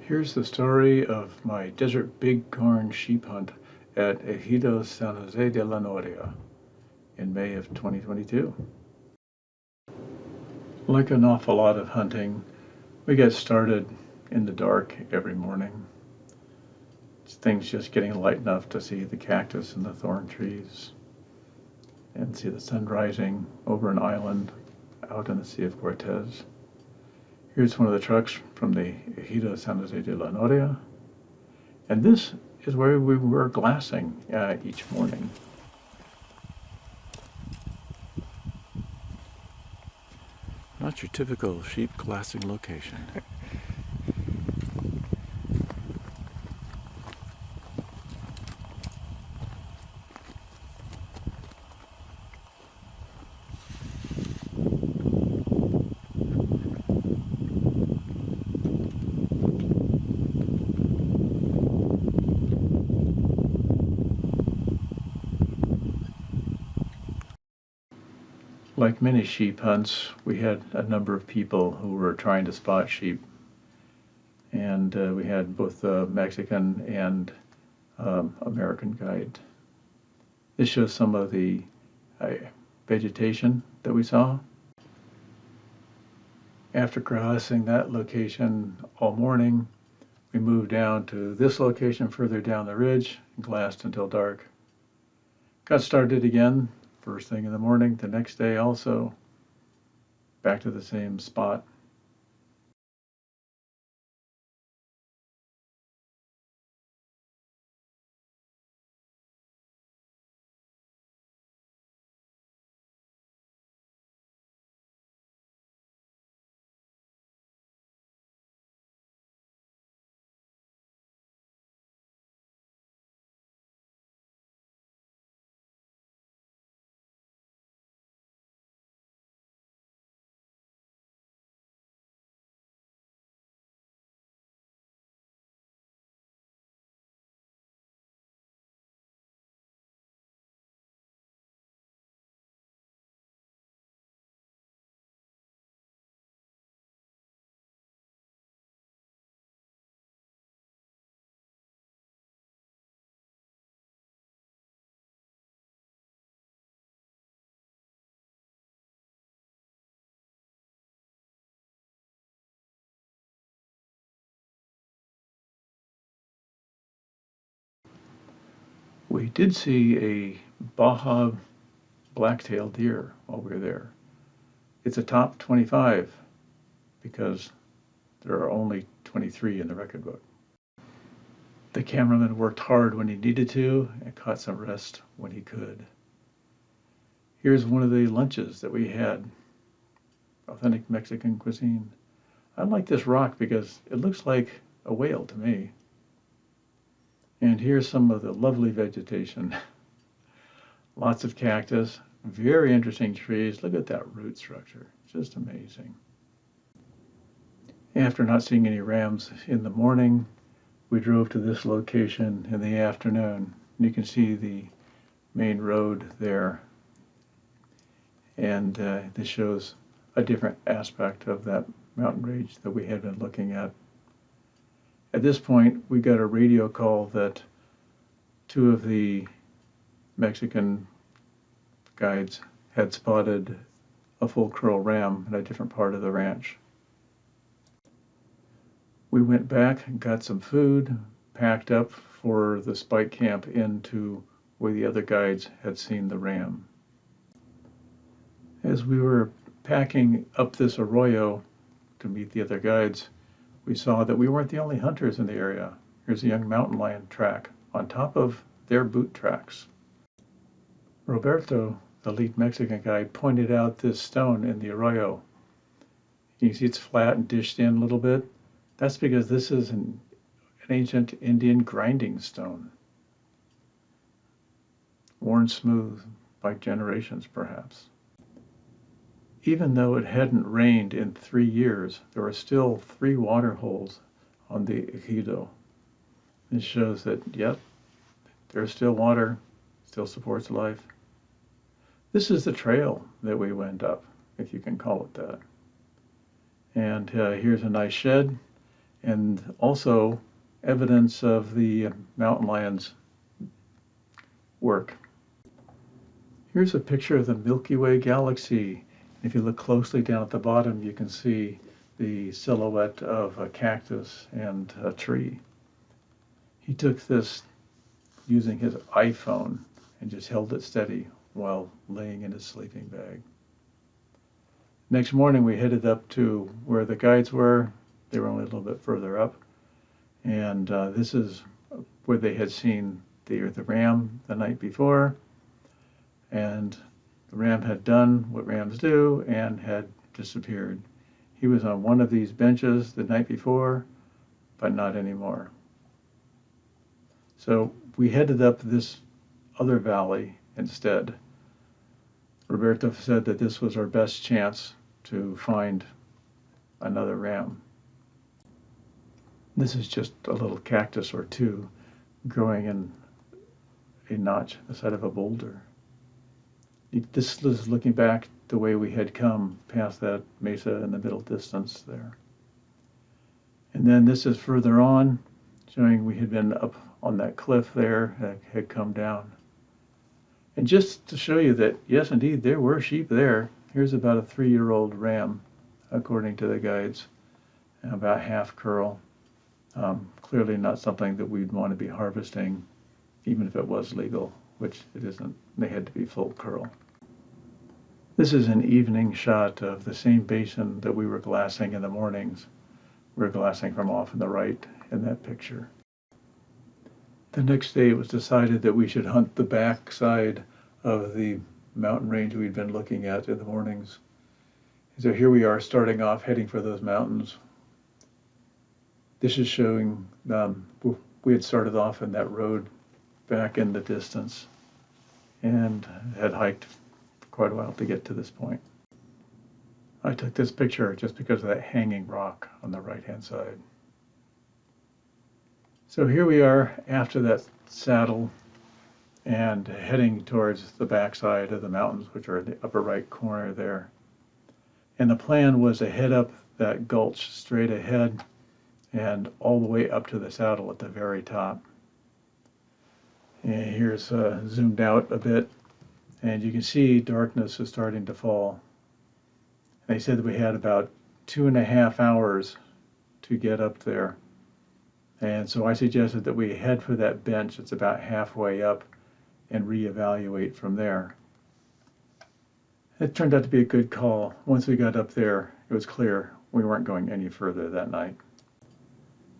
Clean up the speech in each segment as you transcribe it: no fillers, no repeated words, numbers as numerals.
Here's the story of my desert bighorn sheep hunt at Ejido, San Jose de la Noria in May of 2022. Like an awful lot of hunting, we get started in the dark every morning. Things just getting light enough to see the cactus and the thorn trees and see the sun rising over an island out in the Sea of Cortez. Here's one of the trucks from the Ejido San Jose de la Noria, and this is where we were glassing each morning. Not your typical sheep glassing location. Like many sheep hunts, we had a number of people who were trying to spot sheep, and we had both the Mexican and American guide. This shows some of the vegetation that we saw. After crossing that location all morning, we moved down to this location further down the ridge and glassed until dark. Got started again first thing in the morning, the next day also, back to the same spot. We did see a Baja black-tailed deer while we were there. It's a top 25 because there are only 23 in the record book. The cameraman worked hard when he needed to and caught some rest when he could. Here's one of the lunches that we had, authentic Mexican cuisine. I like this rock because it looks like a whale to me. And here's some of the lovely vegetation. Lots of cactus, very interesting trees. Look at that root structure, just amazing. After not seeing any rams in the morning, we drove to this location in the afternoon. You can see the main road there. And this shows a different aspect of that mountain range that we had been looking at. At this point, we got a radio call that two of the Mexican guides had spotted a full curl ram in a different part of the ranch. We went back and got some food, packed up for the spike camp into where the other guides had seen the ram. As we were packing up this arroyo to meet the other guides, we saw that we weren't the only hunters in the area. Here's a young mountain lion track on top of their boot tracks. Roberto, the lead Mexican guide, pointed out this stone in the arroyo. You can see it's flat and dished in a little bit. That's because this is an ancient Indian grinding stone, worn smooth by generations perhaps. Even though it hadn't rained in 3 years, there are still 3 water holes on the Ejido. This shows that, yep, there's still water, still supports life. This is the trail that we went up, if you can call it that. And here's a nice shed and also evidence of the mountain lion's work. Here's a picture of the Milky Way galaxy. If you look closely down at the bottom, you can see the silhouette of a cactus and a tree. He took this using his iPhone and just held it steady while laying in his sleeping bag. Next morning, we headed up to where the guides were. They were only a little bit further up. And this is where they had seen the ram the night before. And the ram had done what rams do and had disappeared. He was on one of these benches the night before, but not anymore. So we headed up this other valley instead. Roberto said that this was our best chance to find another ram. This is just a little cactus or two growing in a notch on the side of a boulder. This is looking back the way we had come past that mesa in the middle distance there. And then this is further on, showing we had been up on that cliff there, had come down. And just to show you that, yes, indeed, there were sheep there. Here's about a 3-year-old ram, according to the guides, about half curl. Clearly not something that we'd want to be harvesting, even if it was legal, which it isn't. They had to be full curl. This is an evening shot of the same basin that we were glassing in the mornings. We were glassing from off on the right in that picture. The next day it was decided that we should hunt the backside of the mountain range we'd been looking at in the mornings. So here we are starting off heading for those mountains. This is showing we had started off in that road back in the distance and had hiked for quite a while to get to this point. I took this picture just because of that hanging rock on the right-hand side. So here we are after that saddle and heading towards the backside of the mountains, which are in the upper right corner there. And the plan was to head up that gulch straight ahead and all the way up to the saddle at the very top. And here's zoomed out a bit, and you can see darkness is starting to fall. They said that we had about 2.5 hours to get up there. And so I suggested that we head for that bench. It's about halfway up and reevaluate from there. It turned out to be a good call. Once we got up there, it was clear we weren't going any further that night.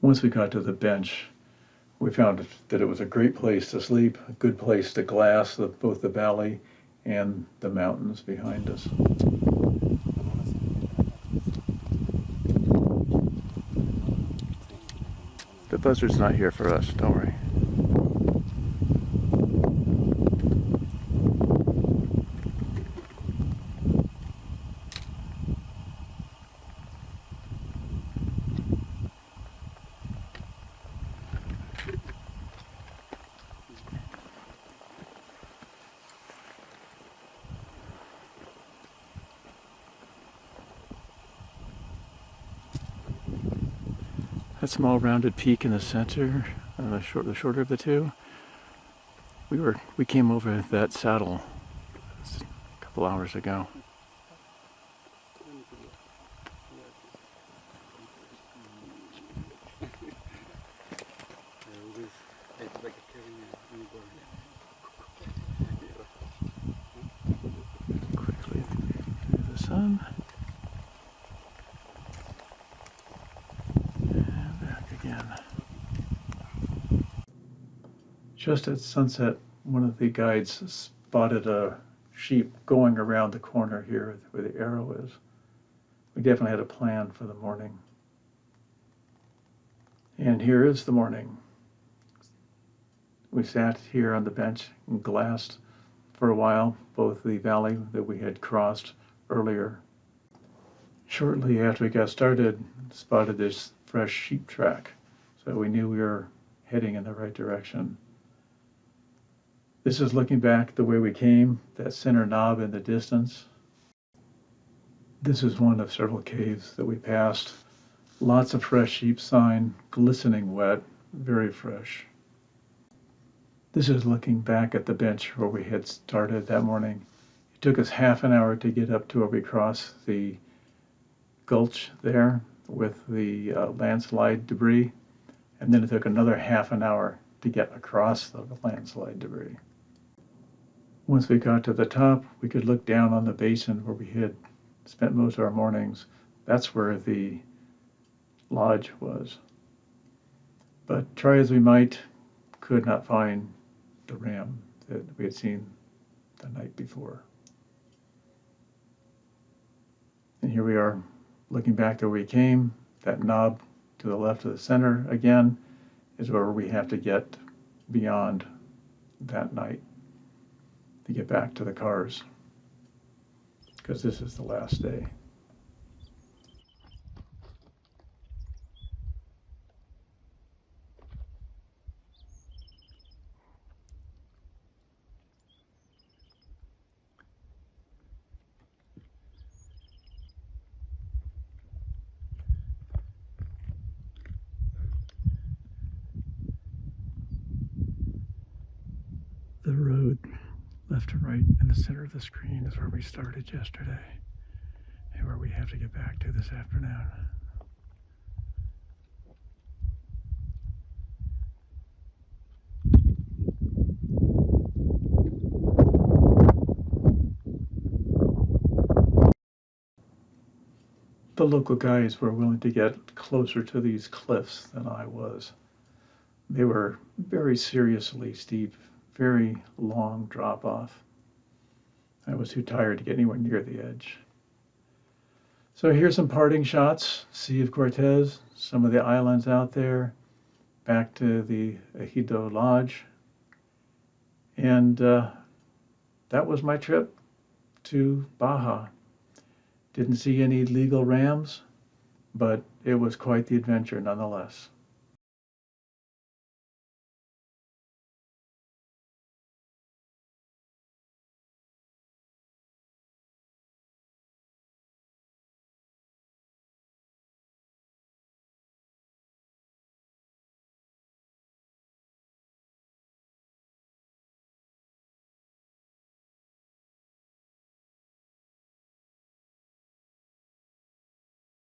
Once we got to the bench, we found that it was a great place to sleep, a good place to glass both the valley and the mountains behind us. The buzzard's not here for us, don't worry. That small rounded peak in the center, the shorter of the two. We came over that saddle a couple hours ago. Quickly through the sun. Just at sunset, one of the guides spotted a sheep going around the corner here where the arrow is. We definitely had a plan for the morning. And here is the morning. We sat here on the bench and glassed for a while, both the valley that we had crossed earlier. Shortly after we got started, spotted this fresh sheep track, so we knew we were heading in the right direction. This is looking back the way we came, that center knob in the distance. This is one of several caves that we passed Lots of fresh sheep sign, glistening wet, very fresh. This is looking back at the bench where we had started that morning. It took us half an hour to get up to where we crossed the gulch there with the landslide debris, and then it took another half an hour to get across the landslide debris. Once we got to the top, we could look down on the basin where we had spent most of our mornings. That's where the lodge was. But try as we might, could not find the ram that we had seen the night before. And here we are, looking back to where we came. That knob to the left of the center again is where we have to get beyond that night to get back to the cars, because this is the last day. The road left to right in the center of the screen is where we started yesterday and where we have to get back to this afternoon. The local guides were willing to get closer to these cliffs than I was. They were very seriously steep, very long drop off. I was too tired to get anywhere near the edge. So here's some parting shots. Sea of Cortez, some of the islands out there, back to the Ejido Lodge. And that was my trip to Baja. Didn't see any legal rams, but it was quite the adventure nonetheless.